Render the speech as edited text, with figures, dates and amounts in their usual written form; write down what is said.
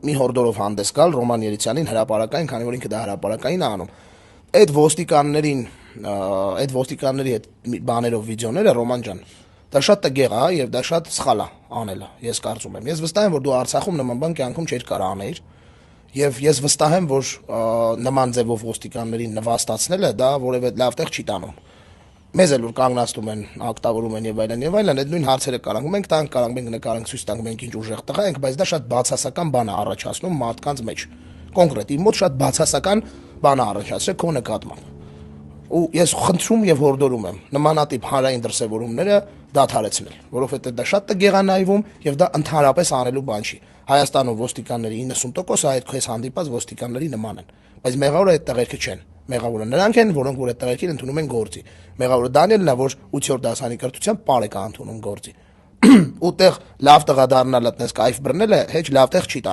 մի հորդորով հանդես գալ Ռոման Երիցյանին հրապարակային, քանի որ ինքը դա հրապարակային անում։ Այդ ոստիկանների հետ բաներով վիդեոները Ռոման ջան, դա շատ տգեղ է եւ դա շատ սխալ է անելը, ես կարծում եմ։ Ես վստահ եմ, որ դու Արցախում նման բան կյանքում չէիր կարող անել, եւ ես վստահ եմ, որ նման ձևով ոստիկաններին նվաստացնելը դա որևէ լավ տեղ չի տանում։ Մեզ էլ որ կանգնացնում են, ակտավորում են եւ այլն, այդ նույն հարցերը կարանք, մենք տանք կարանք, մենք նկարանք, ցույց տանք, մենք ինչ ուժեղ տղա ենք, բայց դա շատ բացասական բան է առաջացնում մարդկանց մեջ։ Կոնկրետ իմ մոտ շատ բացասական բան է առաջացրել քո նկատմամբ։ Ու ես խնդրում եւ հորդորում եմ նմանատիպ հանրային դրսեւորումները դադարեցնել, որովհետեւ դա շատ տգեղանայվում եւ դա ընդհանրապես անելու բան չի։ Հայաստանում ոստիկանների 90%-ը այդ քեզ հանդիպած ոստիկանների նման են, բայց մեղավորը այդ տղերքը չեն։ Մեղավորը նրանք են, որոնք որ այդ տղերքին ընդունում են գործի։ Մեղավորը Դանիելն է, որ 8-րդ դասանի կրթությամբ պարեկ է ընդունում գործի։ Ուտեղ լավ տղա դառնալը, այդպես կայֆ բռնելը, հեչ լավ տեղ չի տա։